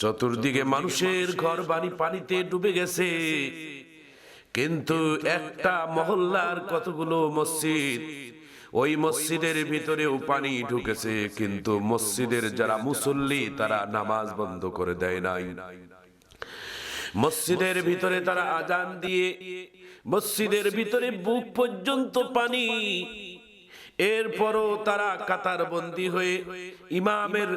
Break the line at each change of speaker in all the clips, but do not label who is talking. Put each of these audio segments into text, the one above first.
চতুর্দিকে মানুষের ঘর বাড়ি পানিতে ডুবে গেছে, কিন্তু একটা মহল্লার কতগুলো মসজিদ, ওই মসজিদের ভিতরেও পানি ঢুকেছে, কিন্তু মসজিদের যারা মুসল্লি তারা নামাজ বন্ধ করে দেয় নাই। মসজিদের ভিতরে তারা আজান দিয়ে মসজিদের ভিতরে বুক পর্যন্ত পানি, এরপরও তারা কাতার বন্দী হয়ে ইমামের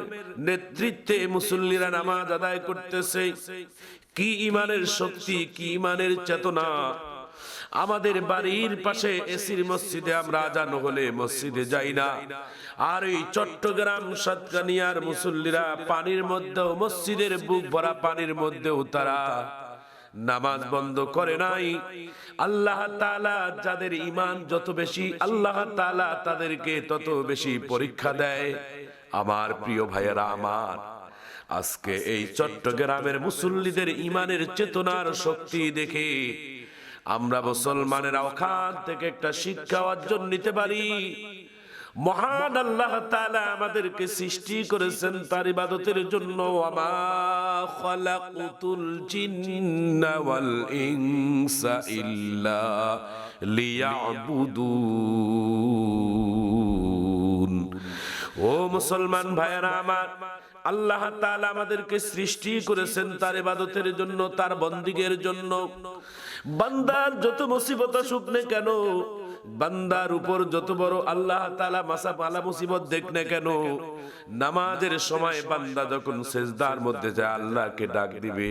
নেতৃত্বে মুসল্লিরা নামাজ আদায় করতেছে। কি ইমানের শক্তি, কি ইমানের চেতনা! আমাদের বাড়ির পাশে এসির মসজিদে আমরা আজান হলে মসজিদে যাই না, আর এই চট্টগ্রাম সাতকানিয়ার মুসল্লিরা পানির মধ্যেও, মসজিদের বুক ভরা পানির মধ্যেও তারা নামাজ বন্ধ করে নাই। আল্লাহ তাআলা যাদের ঈমান যত বেশি, আল্লাহ তাআলা তাদেরকে তত বেশি পরীক্ষা দেয়। আমার প্রিয় ভাইয়েরা আমার, আজকে এই চট্টগ্রামের মুসল্লিদের ঈমানের চেতনার শক্তি দেখে আমরা মুসলমানেরা ওখান থেকে একটা শিক্ষা অর্জন নিতে পারি। মহান আল্লাহ তাআলা আমাদেরকে সৃষ্টি করেছেন তার ইবাদতের জন্য। ওয়ামা খালাকুতুল জিন্না ওয়াল ইনসা ইল্লা লিয়াবুদুন। ও মুসলমান ভাইয়েরা আমার, আল্লাহ তাআলা আমাদেরকে সৃষ্টি করেছেন তার ইবাদতের জন্য, তার বন্দিগের জন্য। বান্দার যত মুসিবত আসুক না কেন, বান্দার উপর যত বড় আল্লাহ তাআলা মাসাপালা মুসিবত দেখ না কেন, নামাজের সময় বান্দা যখন সেজদার মধ্যে যায় আল্লাহকে ডাক দিবে,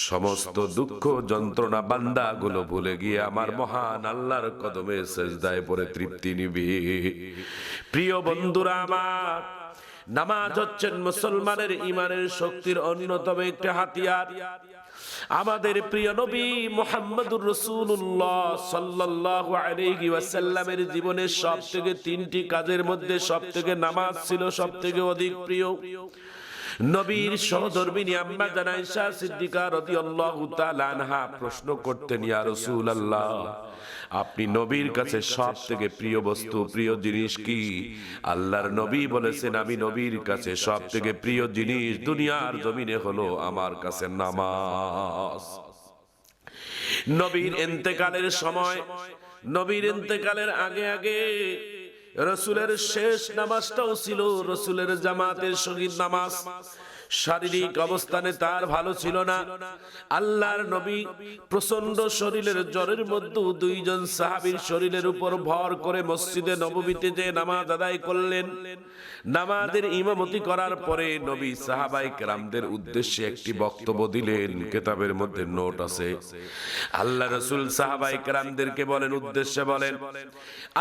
সমস্ত দুঃখ যন্ত্রণা বান্দা গুলো ভুলে গিয়ে আমার মহান আল্লাহর কদমে সেজদায় পড়ে তৃপ্তি নিবে। প্রিয় বন্ধুরা আমার, নামাজ হচ্ছেন মুসলমানের ঈমানের শক্তির অন্যতম একটি হাতিয়ার। আমাদের প্রিয় নবী মুহাম্মদুর রাসূলুল্লাহ সাল্লাল্লাহু আলাইহি ওয়াসাল্লামের জীবনের সবথেকে তিনটি কাজের মধ্যে সবথেকে নামাজ ছিল সবথেকে অধিক প্রিয়। নবীর সহধর্মিণী আম্মা জান আয়েশা সিদ্দিকা রাদিয়াল্লাহু তাআলা আনহা প্রশ্ন করতেন, ইয়া রাসূলুল্লাহ, আপনি নবীর কাছে সবথেকে প্রিয় বস্তু, প্রিয় জিনিস কি? আল্লাহর নবী বলেছেন, আমি নবীর কাছে সবথেকে প্রিয় জিনিস দুনিয়ার জমিনে হলো আমার কাছে নামাজ। নবীর ইন্তেকালের সময়, নবীর ইন্তেকালের আগে আগে রাসূলের শেষ নামাজটাও ছিল রাসূলের জামাতের সঙ্গীত নামাজ। শারীরিক অবস্থানে তার ভালো ছিল না। আল্লাহর নবী প্রচন্ড শরীরের জ্বরের মধ্যে দুইজন সাহাবীর শরীরের উপর ভর করে মসজিদে নববীতে যে নামাজ আদায় করলেন। নামাজের ইমামতি করার পরে নবী সাহাবায়ে কেরামদের উদ্দেশ্যে একটি বক্তব্য দিলেন। কিতাবের মধ্যে নোট আছে। আল্লাহ রাসূল সাহাবায়ে কেরামদেরকে বলেন, উদ্দেশ্যে বলেন,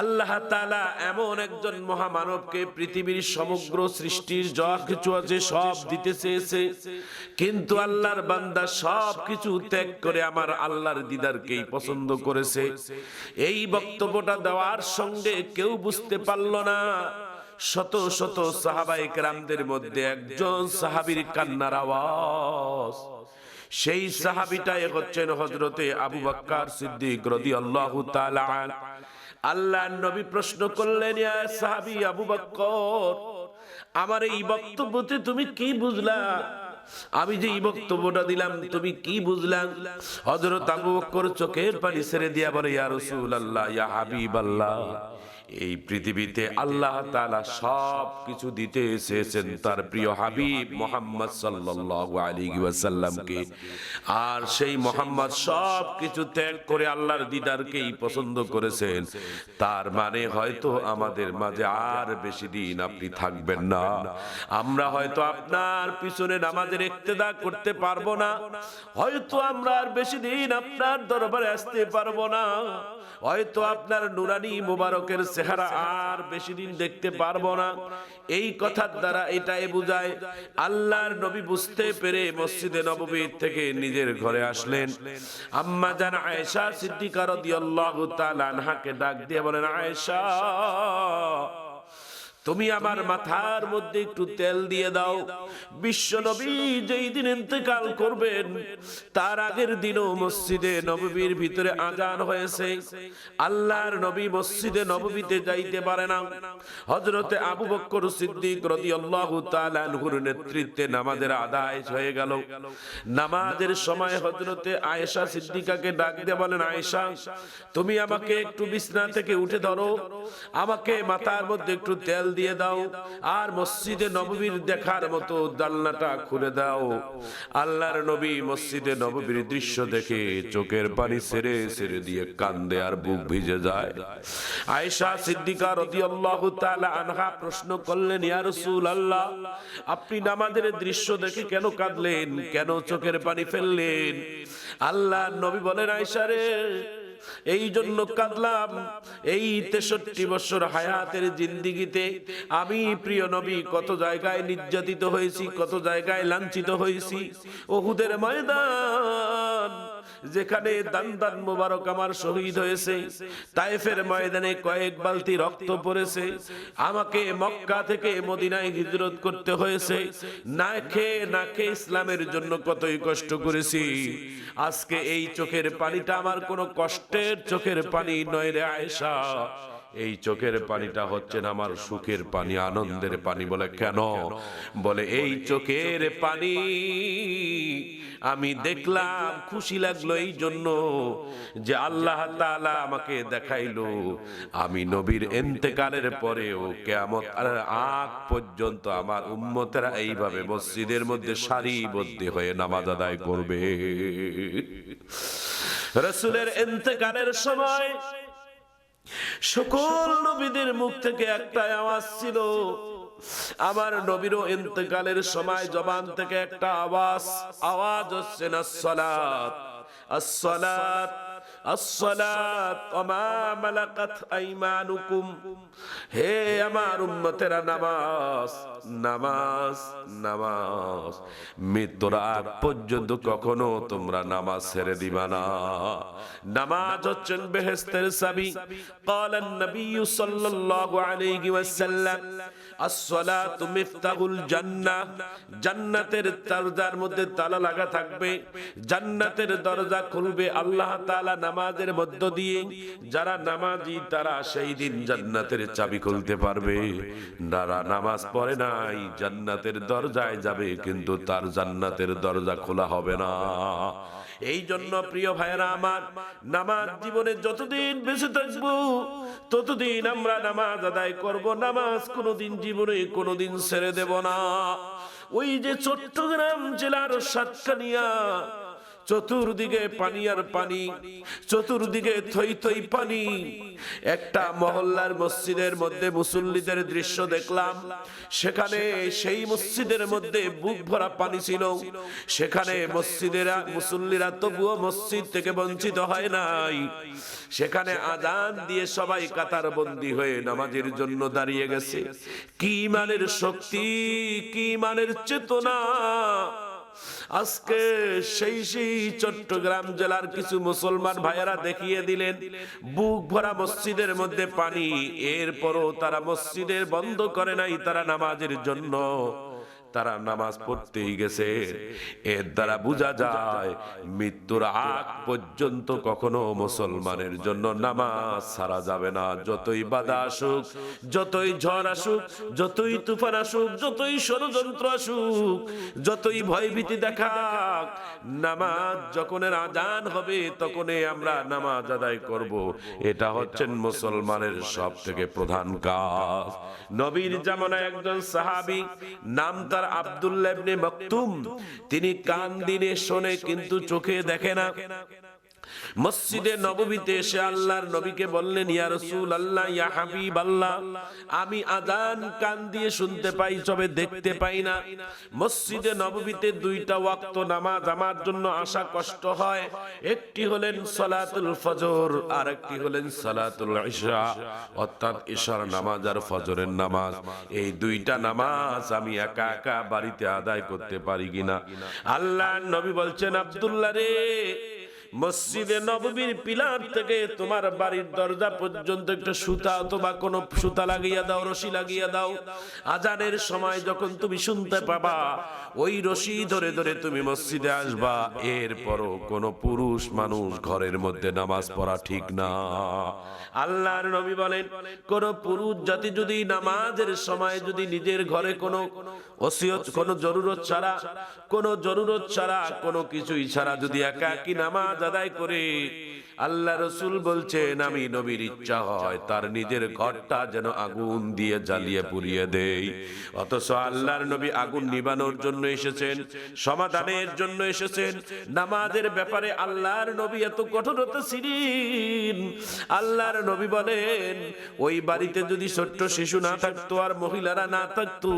আল্লাহ তাআলা এমন একজন মহামানবকে পৃথিবীর সমগ্র সৃষ্টির যা কিছু আছে সব দিতে চেয়েছে, কিন্তু আল্লাহর বান্দা সব কিছু ত্যাগ করে আমার আল্লাহর দিদারকেই পছন্দ করেছে। এই বক্তব্যটা দেওয়ার সঙ্গে কেউ বুঝতে পারল না। শত শত সাহাবায়ে কেরামদের মধ্যে একজন সাহাবীর কান্নার আওয়াজ। সেই সাহাবীটাই হচ্ছেন হযরতে আবু বকর সিদ্দিক রাদিয়াল্লাহু তাআলা আনহু। আল্লাহর নবী প্রশ্ন করলেন, ইয়া সাহাবী আবু বকর, আমার এই বক্তব্যতে তুমি কি বুঝলা? আমি যে এই বক্তব্যটা দিলাম তুমি কি বুঝলা? হযরত আবু বকর চোখের পানি ছেড়ে দিয়া বলে, ইয়া রাসূলুল্লাহ, ইয়া হাবিবাল্লাহ, এই পৃথিবীতে আল্লাহ তাআলা সব কিছু দিতে এসেছেন তার প্রিয় হাবিব মুহাম্মদ সাল্লাল্লাহু আলাইহি ওয়াসাল্লামকে, আর সেই মুহাম্মদ সব কিছু ত্যাগ করে আল্লাহর দিদারকেই পছন্দ করেছেন। তার মানে হয়তো আমাদের মাঝে আর বেশি দিন আপনি থাকবেন না। আমরা হয়তো আপনার পিছনে নামাজের ইক্তেদা করতে পারবো না, হয়তো আমরা আর বেশি দিন আপনার দরবারে আসতে পারবো না, হয়তো আপনার নুরানি মুবারকের চেহারা আর বেশি দিন দেখতে পারবো না। এই কথার দ্বারা এটাই বোঝায় আল্লাহর নবী বুঝতে পেরে মসজিদে নববী থেকে নিজের ঘরে আসলেন। আম্মা জান আয়েশা সিদ্দিকা রাদিয়াল্লাহু তাআলা আনহাকে ডাক দিয়ে বলেন, আয়েশা, তুমি আমার মাথার মধ্যে একটু তেল দিয়ে দাও। বিশ্ব নবী যেই দিন ইন্তেকাল করবেন তার আগের দিনও মসজিদে নববীর ভিতরে আজান হয়েছে। আল্লাহর নবী মসজিদে নববীতে যাইতে পারে না। হযরতে আবু বকর সিদ্দিক রাদিয়াল্লাহু তাআলা আনহুর নেতৃত্বে নামাজের আদায় হয়ে গেল। নামাজের সময় হযরতে আয়েশা সিদ্দিকাকে ডাক দিয়ে বলেন, আয়েশা তুমি আমাকে একটু বিছানা থেকে উঠে ধরো, আমাকে মাথার মধ্যে একটু তেল দিয়ে দাও, আর মসজিদে নববীর দেখার মতো জানলাটা খুলে দাও। আল্লাহর নবী মসজিদে নববীর দৃশ্য দেখে চোখের পানি ছেড়ে ছেড়ে দিয়ে কান্দে আর বুক ভিজে যায়। আয়েশা সিদ্দিকা রাদিয়াল্লাহু তাআলা আনহা প্রশ্ন করলেন, ইয়া রাসূলুল্লাহ আপনি নামাজের দৃশ্য দেখে কেন কাঁদলেন, কেন চোখের পানি ফেললেন? আল্লাহর নবী বলেন, আয়েশা রে এই জন্য কাঁদলাম, এই 63 বছর হায়াতের জিন্দেগিতে আমি প্রিয় নবী কত জায়গায় নির্যাতিত হয়েছি, কত জায়গায় লাঞ্ছিত হয়েছি। উহুদের ময়দান যেখানে দান দান মোবারক আমার শহীদ হয়েছে, তায়েফের ময়দানে কয়েক বালতি রক্ত পড়েছে, আমাকে মক্কা থেকে মদিনায় হিজরত করতে হয়েছে, না খেয়ে না খেয়ে ইসলামের জন্য কতই কষ্ট করেছি। আজকে এই চোখের পানিটা আমার কোনো কষ্টের চোখের পানি নয় রে আয়েশা, এই চোখের পানিটা হচ্ছে আমার সুখের পানি, আনন্দের পানি। বলে কেন? বলে এই চোখের পানি আমি দেখলাম, খুশি লাগলো এই জন্য যে আল্লাহ তাআলা আমাকে দেখাইলো আমি নবীর ইন্তেকালের পরেও কিয়ামতের আগ পর্যন্ত আমার উম্মতেরা এইভাবে মসজিদের মধ্যে সারিবদ্ধ হয়ে নামাজ আদায় করবে। রাসূলের ইন্তেকালের সময় সকল নবীদের মুখ থেকে একটা আওয়াজ ছিল, আমার নবীরও ইন্তেকালের সময় জবান থেকে একটা আওয়াজ হচ্ছে না, আসসালাত আসসালাত আসসালাত ওয়া মা মালাকাত আইমানুকুম, হে আমার উম্মতেরা নামাজ নামাজ নামাজ, মৃত্যুর আগ পর্যন্ত কখনো তোমরা নামাজ ছেড়ে দিবা না। নামাজ হচ্ছেন বেহেশতের চাবি। ক্বালান নবী সাল্লাল্লাহু আলাইহি ওয়াসাল্লাম আসসালাতু মিফতাহুল জান্নাহ, জান্নাতের দরজার মধ্যে তালা লাগা থাকবে, জান্নাতের দরজা খুলবে আল্লাহ তাআলা নামাজের মধ্য দিয়ে। যারা নামাজি তারা সেই দিন জান্নাতের চাবি খুলতে পারবে। যারা নামাজ পড়ে নাই জান্নাতের দরজায় যাবে কিন্তু তার জান্নাতের দরজা খোলা হবে না। এই জন্য প্রিয় ভাইরা আমার, নামাজ জীবনে যতদিন বেঁচে থাকবো ততদিন আমরা নামাজ আদায় করব। নামাজ কোনোদিন জীবনে কোনোদিন ছেড়ে দেব না। ওই যে চট্টগ্রাম জেলার সাতকানিয়া, চতুর্দিকে পানি আর পানি, চতুর্দিকে থই থই পানি। একটা মহল্লার মসজিদের মধ্যে মুসল্লিদের দৃশ্য দেখলাম, সেখানে সেই মসজিদের মধ্যে বুক ভরা পানি ছিল। সেখানে মুসল্লিরা তবুও মসজিদ থেকে বঞ্চিত হয় নাই। সেখানে আজান দিয়ে সবাই কাতার বন্দী হয়ে নামাজের জন্য দাঁড়িয়ে গেছে। কি ইমানের শক্তি, কি ইমানের চেতনা! আজকে সেই চট্টগ্রাম জেলার কিছু মুসলমান ভাইয়েরা দেখিয়ে দিলেন বুক ভরা মসজিদের মধ্যে পানি, এরপরও তারা মসজিদের বন্ধ করে নাই, তারা নামাজের জন্য তারা নামাজ পড়তেই গেছে। এর দ্বারা বোঝা যায় মৃত্যুর আগ পর্যন্ত কখনো মুসলমানের জন্য নামাজ ছাড়া যাবে না। যতই বাধা আসুক, যতই ঝড় আসুক, যতই তুফান আসুক, যতই ষড়যন্ত্র আসুক, যতই ভয়ভীতি দেখাক, নামাজ যখনের আজান হবে তখনই আমরা নামাজ আদায় করব। এটা হচ্ছেন মুসলমানের সব থেকে প্রধান কাজ। নবীর জামানায় একজন সাহাবী, নাম তার আব্দুল্লাহ ইবনে মাকতুম, তিনি কান দিয়ে শোনে কিন্তু চোখে দেখে না। মসজিদে নববীতে এসে আল্লাহর নবীকে বললেন, ইয়া রাসূলুল্লাহ, ইয়া হাবিবাল্লাহ, আমি আযান কান দিয়ে শুনতে পাই তবে দেখতে পাই না। মসজিদে নববীতে দুইটা ওয়াক্ত নামাজ আমার জন্য আসা কষ্ট হয়। একটি হলেন সালাতুল ফজর, আর একটি হলেন সালাতুল ইশা, অর্থাৎ ইশার নামাজ আর ফজরের নামাজ। এই দুইটা নামাজ আমি একা একা বাড়িতে আদায় করতে পারি কিনা। আল্লাহর নবী বলছেন, আব্দুল্লাহ রে, মসজিদে নববীর পিলার থেকে তোমার বাড়ির দরজা পর্যন্ত একটা সুতা অথবা কোনো সুতা লাগিয়ে দাও, রশি লাগিয়ে দাও। আজানের সময় যখন তুমি শুনতে পাবা, ওই রশি ধরে ধরে তুমি মসজিদে আসবা। এরপরও কোনো পুরুষ মানুষ ঘরের মধ্যে নামাজ পড়া ঠিক না। আল্লাহর নবী বলেন, কোন পুরুষ জাতি যদি নামাজের সময় যদি নিজের ঘরে কোনো ওসিয়ত, কোনো জরুরত ছাড়া, কোনো কিছুই ছাড়া যদি একাকী নামাজ আদায় করে, আল্লাহ রসুল বলছেন আমি নবীর ইচ্ছা হয় তার নিজের ঘরটা যেন আগুন দিয়ে জ্বালিয়ে পুড়িয়ে দেই। অথচ আল্লাহর নবী আগুন নিবানোর জন্য এসেছেন, সমাধানের জন্য এসেছেন। নামাজের ব্যাপারে আল্লাহর নবী এত কঠোরতা ছিলেন। আল্লাহর নবী বলেন, ওই বাড়িতে যদি ছোট্ট শিশু না থাকতো আর মহিলারা না থাকতো,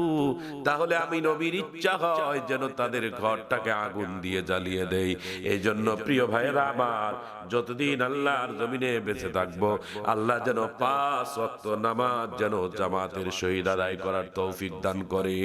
তাহলে আমি নবীর ইচ্ছা হয় যেন তাদের ঘরটাকে আগুন দিয়ে জ্বালিয়ে দেই। এই জন্য প্রিয় ভাইয়েরা আমার, যতদিন আল্লাহর জমিনে বেঁচে থাকবো, আল্লাহ যেন 5 ওয়াক্ত নামাজ যেন জামাতের সহিত আদায় করার তৌফিক দান করে।